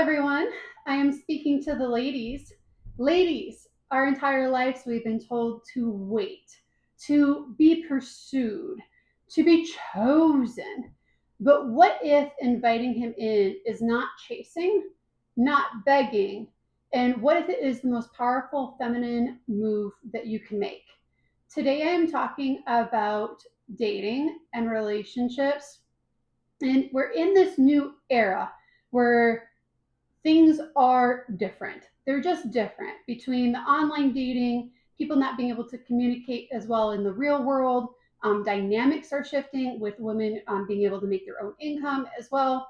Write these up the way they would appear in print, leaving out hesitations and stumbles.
everyone. I am speaking to the ladies. Ladies, our entire lives we've been told to wait, to be pursued, to be chosen. But what if inviting him in is not chasing, not begging, and what if it is the most powerful feminine move that you can make? Today I am talking about dating and relationships, and we're in this new era where things are different. They're just different between the online dating, people not being able to communicate as well in the real world. Dynamics are shifting with women being able to make their own income as well.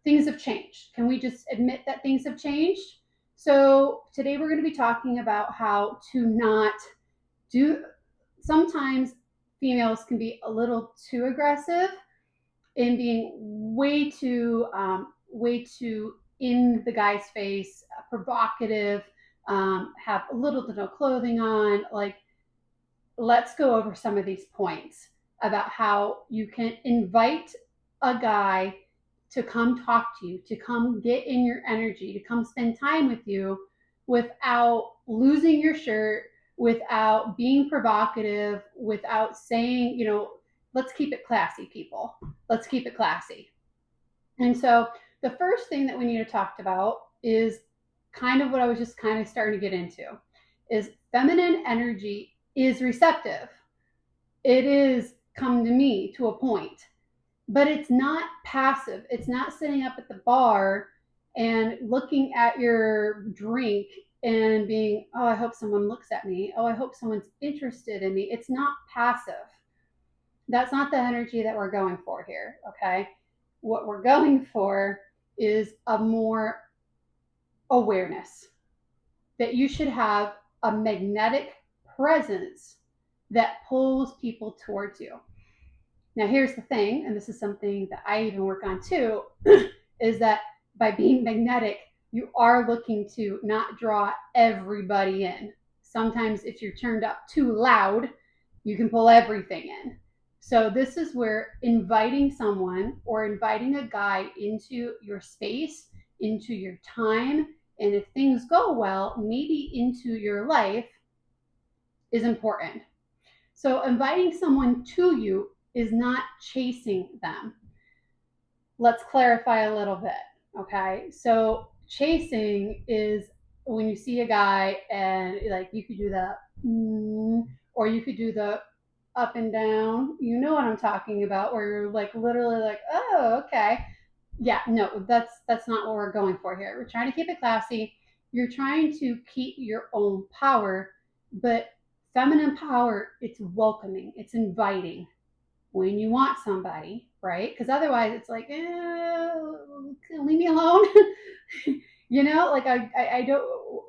Things have changed. Can we just admit that things have changed? So today we're going to be talking about how to not do. Sometimes females can be a little too aggressive in being way too in the guy's face, provocative, have little to no clothing on. Like, let's go over some of these points about how you can invite a guy to come talk to you, to come get in your energy, to come spend time with you without losing your shirt, without being provocative, without saying, let's keep it classy, people. Let's keep it classy. And so the first thing that we need to talk about is kind of what I was just kind of starting to get into is feminine energy is receptive. It is come to me to a point, but it's not passive. It's not sitting up at the bar and looking at your drink and being, oh, I hope someone looks at me. Oh, I hope someone's interested in me. It's not passive. That's not the energy that we're going for here, okay? What we're going for is a more awareness that you should have a magnetic presence that pulls people towards you. Now, here's the thing, and this is something that I even work on too, is that by being magnetic, you are looking to not draw everybody in. Sometimes if you're turned up too loud, you can pull everything in. So this is where inviting someone or inviting a guy into your space, into your time, and if things go well, maybe into your life is important. So inviting someone to you is not chasing them. Let's clarify a little bit, okay? So chasing is when you see a guy and like you could do the or you could do the up and down. You know what I'm talking about, where you're like literally like, oh, okay. Yeah, no, that's not what we're going for here. We're trying to keep it classy. You're trying to keep your own power, but feminine power, it's welcoming, it's inviting when you want somebody, right? Because otherwise it's like, leave me alone. Like I don't,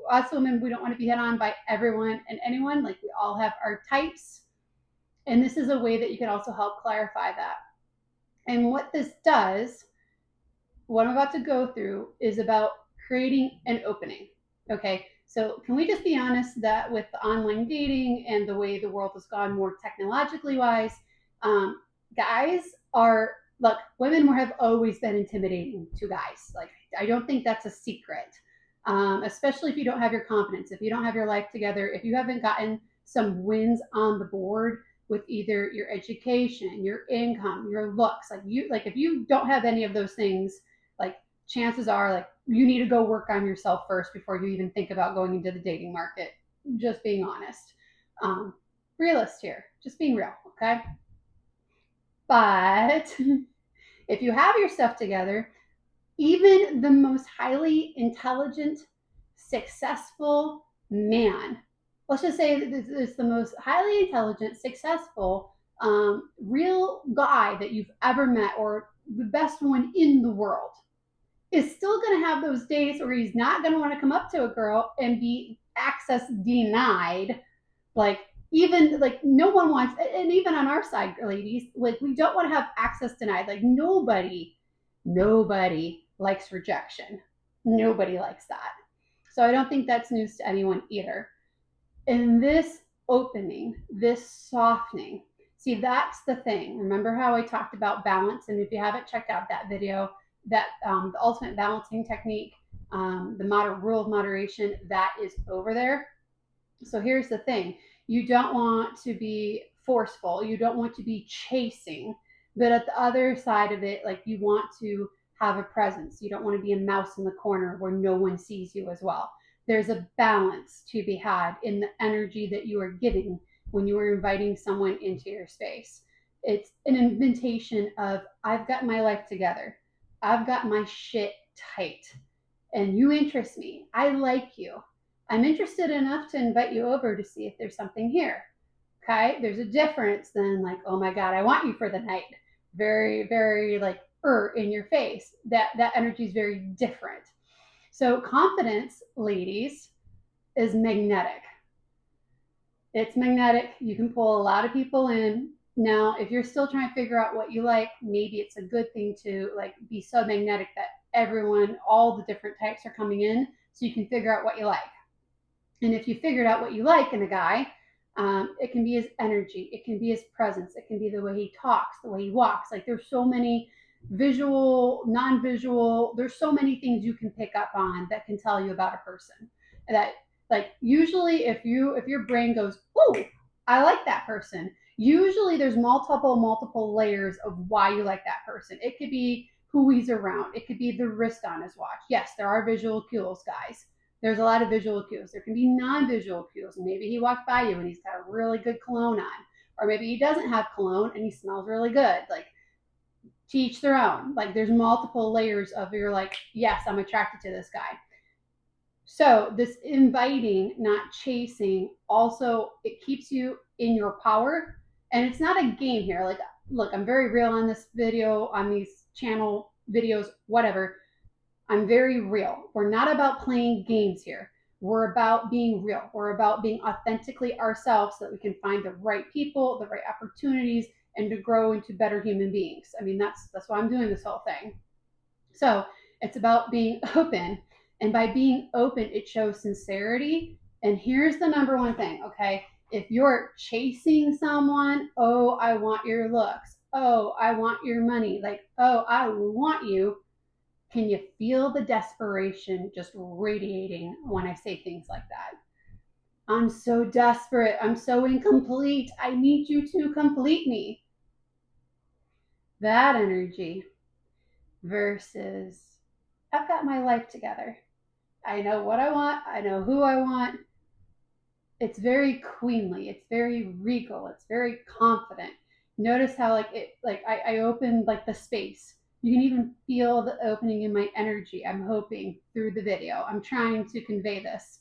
us women, we don't want to be hit on by everyone and anyone. Like we all have our types. And this is a way that you can also help clarify that. And what this does, what I'm about to go through, is about creating an opening. Okay, so can we just be honest that with the online dating and the way the world has gone more technologically wise, guys are, look, women have always been intimidating to guys. Like, I don't think that's a secret, especially if you don't have your confidence, if you don't have your life together, if you haven't gotten some wins on the board with either your education, your income, your looks. Like if you don't have any of those things, like chances are like you need to go work on yourself first before you even think about going into the dating market. Just being honest. Realist here, just being real, okay? But if you have your stuff together, even the most highly intelligent, successful man, let's just say that it's the most highly intelligent, successful, real guy that you've ever met, or the best one in the world, is still going to have those days where he's not going to want to come up to a girl and be access denied. Like, even like no one wants, and even on our side, ladies, like we don't want to have access denied. Like nobody likes rejection. Nobody likes that. So I don't think that's news to anyone either. In this opening, this softening, see, that's the thing. Remember how I talked about balance? And if you haven't checked out that video, that the ultimate balancing technique, the rule of moderation, that is over there. So here's the thing: you don't want to be forceful, you don't want to be chasing, but at the other side of it, like, you want to have a presence. You don't want to be a mouse in the corner where no one sees you as well. There's a balance to be had in the energy that you are giving when you are inviting someone into your space. It's an invitation of, I've got my life together, I've got my shit tight, and you interest me. I like you. I'm interested enough to invite you over to see if there's something here. Okay? There's a difference than, like, oh my God, I want you for the night. Very, very like in your face. That energy is very different. So confidence, ladies, is magnetic. It's magnetic. You can pull a lot of people in. Now, if you're still trying to figure out what you like, maybe it's a good thing to, like, be so magnetic that everyone, all the different types are coming in, so you can figure out what you like. And if you figured out what you like in a guy, it can be his energy, it can be his presence, it can be the way he talks, the way he walks. Like, there's so many visual, non-visual. There's so many things you can pick up on that can tell you about a person. That, like, usually if your brain goes, "Ooh, I like that person," usually there's multiple layers of why you like that person. It could be who he's around. It could be the wrist on his watch. Yes, there are visual cues, guys. There's a lot of visual cues. There can be non-visual cues. Maybe he walked by you and he's got a really good cologne on, or maybe he doesn't have cologne and he smells really good. Like, to each their own. Like, there's multiple layers of, you're like, yes, I'm attracted to this guy. So this inviting, not chasing, also, it keeps you in your power. And it's not a game here. Like, look, I'm very real on this video, on these channel videos, whatever. I'm very real. We're not about playing games here. We're about being real. We're about being authentically ourselves so that we can find the right people, the right opportunities, and to grow into better human beings. I mean, that's why I'm doing this whole thing. So it's about being open. And by being open, it shows sincerity. And here's the number one thing, okay? If you're chasing someone, oh, I want your looks. Oh, I want your money. Like, oh, I want you. Can you feel the desperation just radiating when I say things like that? I'm so desperate. I'm so incomplete. I need you to complete me. That energy versus, I've got my life together. I know what I want. I know who I want. It's very queenly. It's very regal. It's very confident. Notice how, like, I opened, like, the space. You can even feel the opening in my energy. I'm hoping through the video. I'm trying to convey this.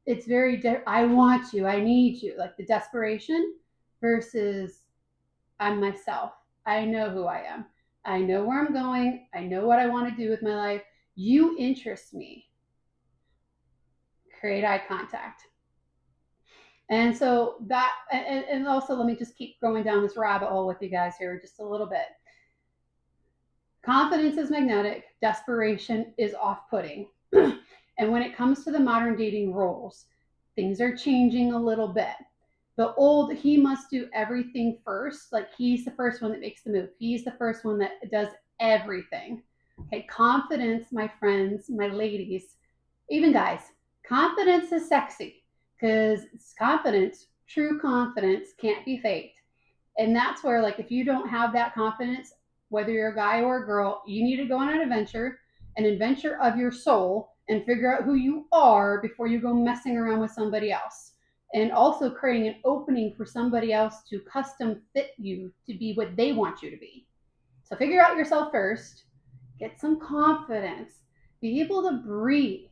It's very, I want you. I need you. Like, the desperation versus, I'm myself. I know who I am. I know where I'm going. I know what I want to do with my life. You interest me. Create eye contact. And so that, and also, let me just keep going down this rabbit hole with you guys here just a little bit. Confidence is magnetic, desperation is off putting. And when it comes to the modern dating roles, things are changing a little bit. The old, he must do everything first, like, he's the first one that makes the move, he's the first one that does everything. Okay, confidence, my friends, my ladies, even guys, confidence is sexy, because confidence, true confidence, can't be faked. And that's where, like, if you don't have that confidence, whether you're a guy or a girl, you need to go on an adventure of your soul, and figure out who you are before you go messing around with somebody else. And also creating an opening for somebody else to custom fit you to be what they want you to be. So figure out yourself first, get some confidence, be able to breathe.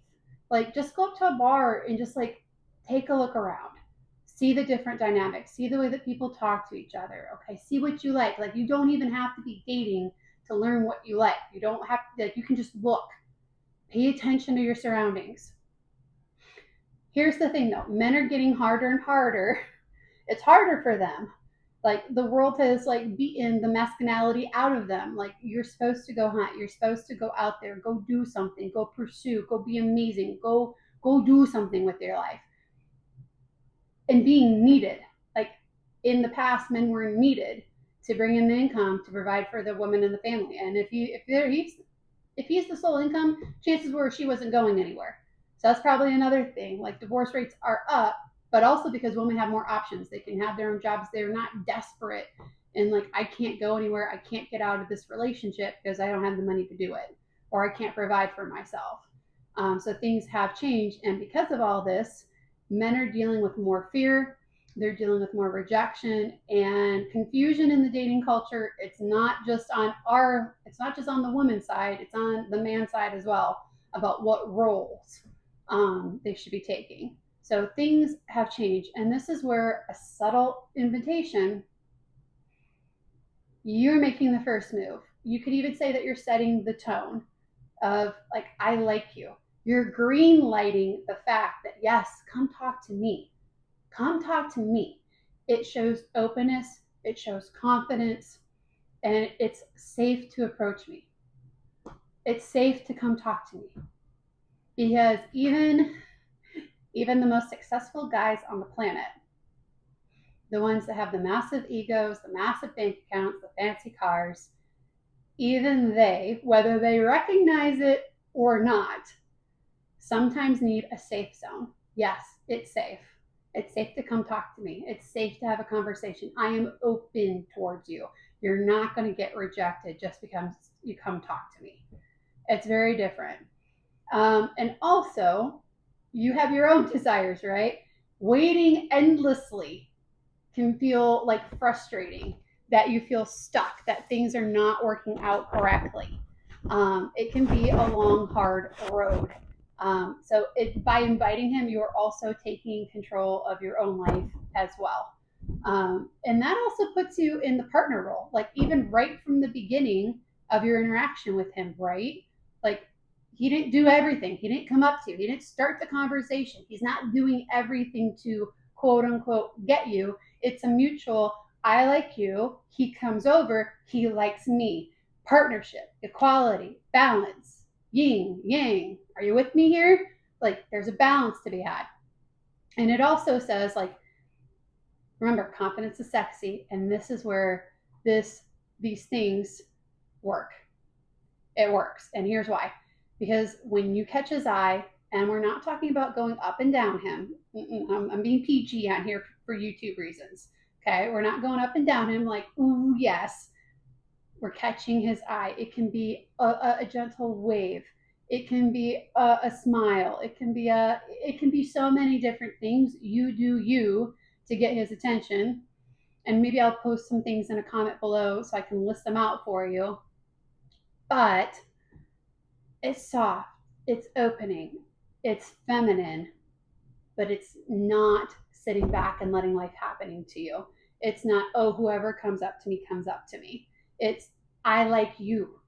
Like, just go up to a bar and just, like, take a look around. See the different dynamics. See the way that people talk to each other. Okay, see what you like. Like, you don't even have to be dating to learn what you like. You don't have to, like, you can just look. Pay attention to your surroundings. Here's the thing, though. Men are getting harder and harder. It's harder for them. Like, the world has, like, beaten the masculinity out of them. Like, you're supposed to go hunt. You're supposed to go out there, go do something, go pursue, go be amazing, go do something with your life. And being needed. Like, in the past, men were needed to bring in the income to provide for the woman and the family. And if If he's the sole income, chances were she wasn't going anywhere. So that's probably another thing. Like divorce rates are up, but also because women have more options. They can have their own jobs. They're not desperate and like, I can't go anywhere. I can't get out of this relationship because I don't have the money to do it, or I can't provide for myself. So things have changed. And because of all this, men are dealing with more fear. They're dealing with more rejection and confusion in the dating culture. It's not just on the woman's side, it's on the man's side as well about what roles they should be taking. So things have changed. And this is where a subtle invitation, you're making the first move. You could even say that you're setting the tone of like, I like you. You're green lighting the fact that, yes, come talk to me. Come talk to me. It shows openness, it shows confidence, and it's safe to approach me. It's safe to come talk to me. Because even the most successful guys on the planet, the ones that have the massive egos, the massive bank accounts, the fancy cars, even they, whether they recognize it or not, sometimes need a safe zone. Yes, it's safe. It's safe to come talk to me. It's safe to have a conversation. I am open towards you. You're not going to get rejected just because you come talk to me. It's very different. And also, you have your own desires, right? Waiting endlessly can feel like frustrating, that you feel stuck, that things are not working out correctly. It can be a long, hard road. By inviting him, you are also taking control of your own life as well. And that also puts you in the partner role, like even right from the beginning of your interaction with him, right? Like he didn't do everything. He didn't come up to you. He didn't start the conversation. He's not doing everything to quote unquote get you. It's a mutual, I like you. He comes over. He likes me. Partnership, equality, balance, yin, yang. Are you with me here? Like there's a balance to be had. And it also says, like, remember, confidence is sexy. And this is where these things work. It works. And here's why. Because when you catch his eye, and we're not talking about going up and down him. I'm being PG on here for YouTube reasons. Okay, we're not going up and down him like, ooh, yes. We're catching his eye. It can be a gentle wave. It can be a smile. It can be so many different things. You do you to get his attention. And maybe I'll post some things in a comment below so I can list them out for you. But it's soft. It's opening. It's feminine, but it's not sitting back and letting life happening to you. It's not, oh, whoever comes up to me comes up to me. It's, I like you.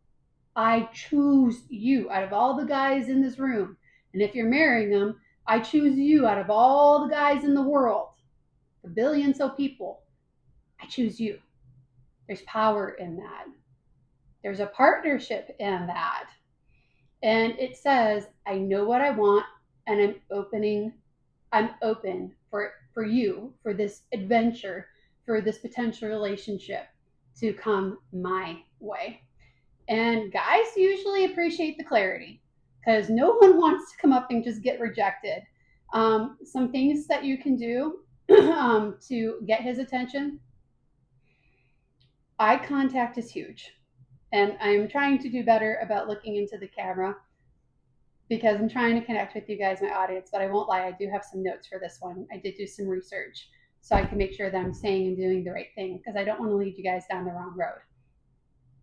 I choose you out of all the guys in this room. And if you're marrying them, I choose you out of all the guys in the world, the billions of people. I choose you. There's power in that. There's a partnership in that. And it says, I know what I want, and I'm open for you, for this adventure, for this potential relationship to come my way. And guys usually appreciate the clarity because no one wants to come up and just get rejected. Some things that you can do to get his attention. Eye contact is huge. And I'm trying to do better about looking into the camera because I'm trying to connect with you guys, my audience, but I won't lie, I do have some notes for this one. I did do some research so I can make sure that I'm saying and doing the right thing because I don't want to lead you guys down the wrong road.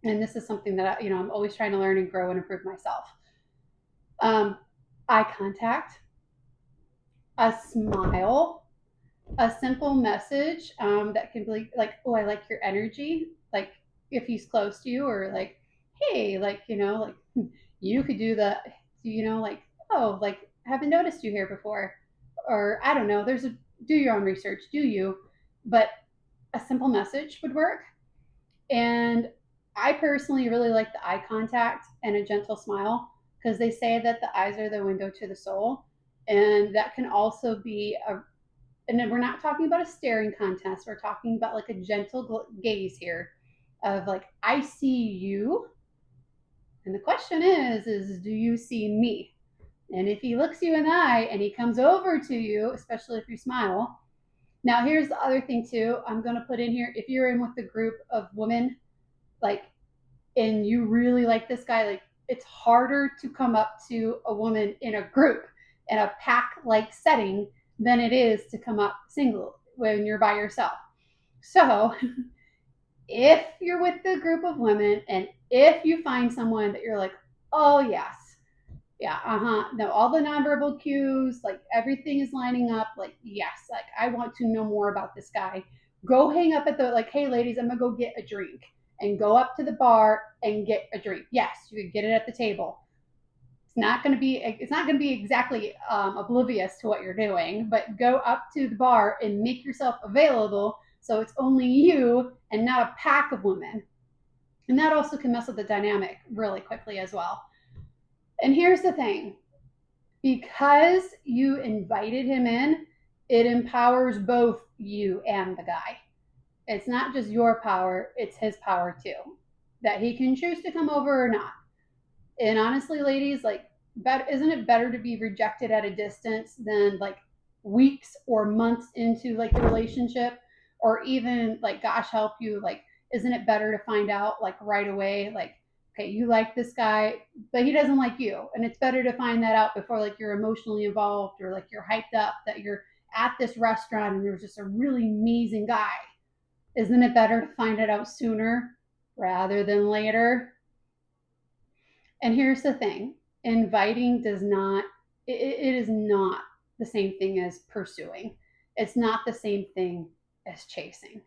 And this is something that I'm always trying to learn and grow and improve myself. Eye contact, a smile, a simple message that can be like, oh, I like your energy. Like if he's close to you, or like, hey, like, like you could do the, like, oh, like, haven't noticed you here before. Or I don't know, do your own research, do you? But a simple message would work. And I personally really like the eye contact and a gentle smile because they say that the eyes are the window to the soul. And that can also be and then we're not talking about a staring contest. We're talking about like a gentle gaze here of like, I see you. And the question is do you see me? And if he looks you in the eye and he comes over to you, especially if you smile. Now, here's the other thing too. I'm going to put in here, if you're in with a group of women, like, and you really like this guy, like, it's harder to come up to a woman in a group, in a pack like setting, than it is to come up single when you're by yourself. So, if you're with a group of women and if you find someone that you're like, oh, yes, yeah, no, all the nonverbal cues, like everything is lining up, like, yes, like I want to know more about this guy. Go hang up at the, like, hey, ladies, I'm gonna go get a drink, and go up to the bar and get a drink. Yes, you can get it at the table. It's not going to be exactly oblivious to what you're doing, but go up to the bar and make yourself available so it's only you and not a pack of women. And that also can mess with the dynamic really quickly as well. And here's the thing, because you invited him in, it empowers both you and the guy. It's not just your power, it's his power too, that he can choose to come over or not. And honestly, ladies, like, isn't it better to be rejected at a distance than like weeks or months into like the relationship, or even like, gosh help you, like, isn't it better to find out like right away, like, okay, you like this guy, but he doesn't like you, and it's better to find that out before like you're emotionally involved, or like you're hyped up that you're at this restaurant and there's just a really amazing guy. Isn't it better to find it out sooner rather than later? And here's the thing, inviting does not, it is not the same thing as pursuing. It's not the same thing as chasing.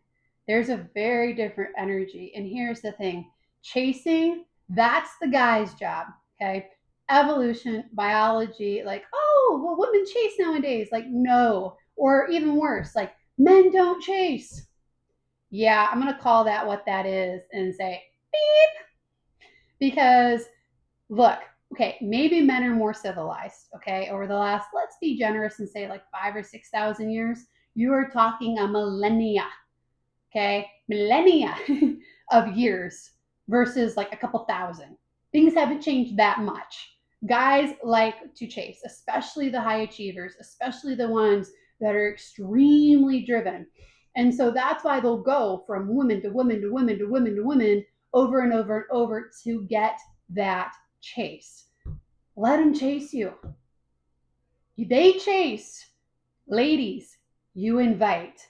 There's a very different energy. And here's the thing, chasing, that's the guy's job. Okay. Evolution, biology, like, oh, well, women chase nowadays. Like, no. Or even worse, like, men don't chase. Yeah, I'm going to call that what that is and say, beep, because look, okay, maybe men are more civilized, okay, over the last, let's be generous and say like 5 or 6 thousand years. You are talking a millennia, okay, millennia of years versus like a couple thousand. Things haven't changed that much. Guys like to chase, especially the high achievers, especially the ones that are extremely driven. And so that's why they'll go from women to women to women to women to women over and over and over to get that chase. Let them chase you. They chase. Ladies, you invite.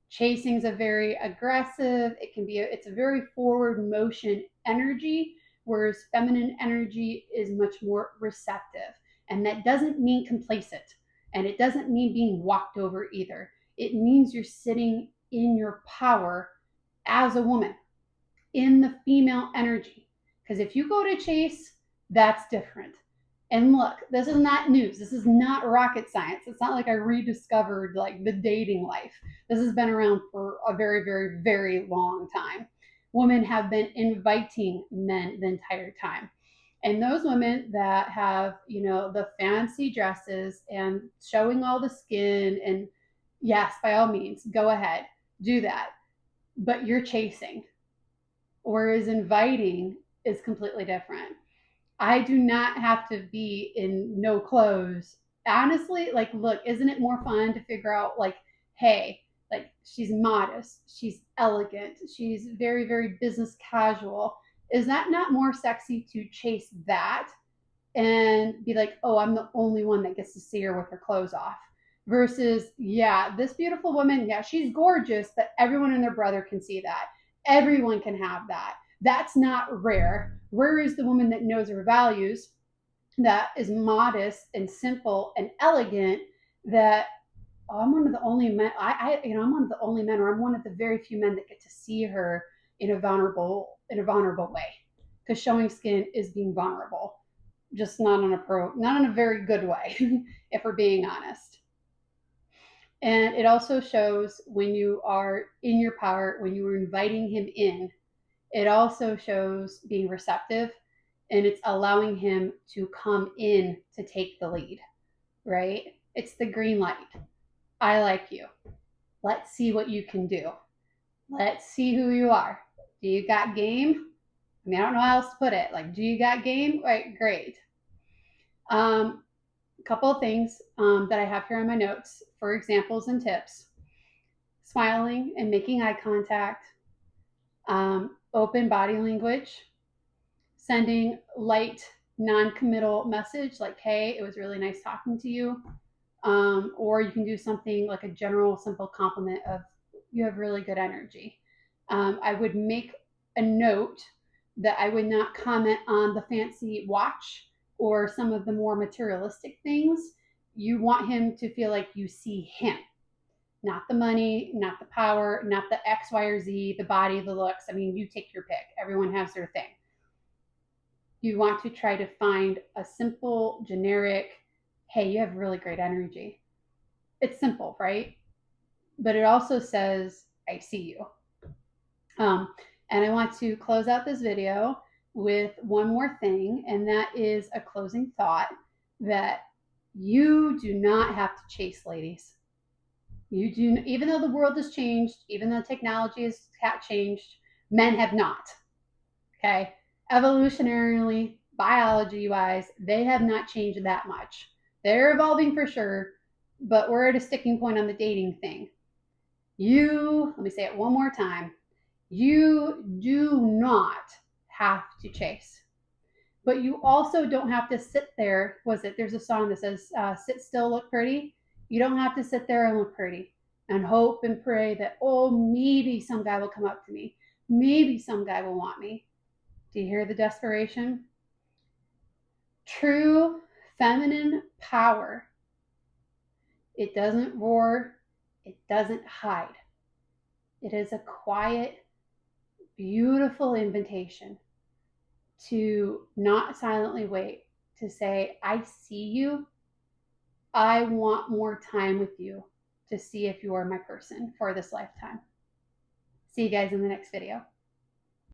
Chasing's a very aggressive, it's a very forward motion energy, whereas feminine energy is much more receptive. And that doesn't mean complacent. And it doesn't mean being walked over either. It means you're sitting in your power as a woman, in the female energy. Because if you go to chase, that's different. And look, this is not news. This is not rocket science. It's not like I rediscovered like the dating life. This has been around for a very, very, very long time. Women have been inviting men the entire time. And those women that have, the fancy dresses and showing all the skin, and yes, by all means, go ahead, do that. But you're chasing. Whereas inviting is completely different. I do not have to be in no clothes. Honestly, like, look, isn't it more fun to figure out, like, hey, like, she's modest, she's elegant, she's very, very business casual. Is that not more sexy to chase that and be like, oh, I'm the only one that gets to see her with her clothes off? Versus, yeah, this beautiful woman, yeah, she's gorgeous, but everyone and their brother can see that. Everyone can have that. That's not rare. Rare is the woman that knows her values, that is modest and simple and elegant, that, oh, I'm one of the only men, I'm one of the only men, or I'm one of the very few men that get to see her in a vulnerable way. Because showing skin is being vulnerable, just not in a very good way, if we're being honest. And it also shows when you are in your power, when you are inviting him in, it also shows being receptive, and it's allowing him to come in to take the lead, right? It's the green light. I like you. Let's see what you can do. Let's see who you are. Do you got game? I mean, I don't know how else to put it. Like, do you got game? Right, great. A couple of things that I have here on my notes for examples and tips: smiling and making eye contact, open body language, sending light, non-committal message like, hey, it was really nice talking to you. Or you can do something like a general, simple compliment of, you have really good energy. I would make a note that I would not comment on the fancy watch or some of the more materialistic things. You want him to feel like you see him, not the money, not the power, not the X, Y, or Z, the body, the looks. I mean, you take your pick. Everyone has their thing. You want to try to find a simple, generic, hey, you have really great energy. It's simple, right? But it also says, I see you. Um, and I want to close out this video with one more thing, and that is a closing thought that you do not have to chase, ladies. You do, even though the world has changed, even though technology has changed, men have not. Okay, evolutionarily, biology wise, they have not changed that much. They're evolving for sure, but we're at a sticking point on the dating thing. Let me say it one more time, you do not have to chase, but you also don't have to sit there. There's a song that says, sit still, look pretty. You don't have to sit there and look pretty and hope and pray that, oh, maybe some guy will come up to me. Maybe some guy will want me. Do you hear the desperation? True feminine power. It doesn't roar. It doesn't hide. It is a quiet, beautiful invitation to not silently wait, to say, I see you. I want more time with you to see if you are my person for this lifetime. See you guys in the next video.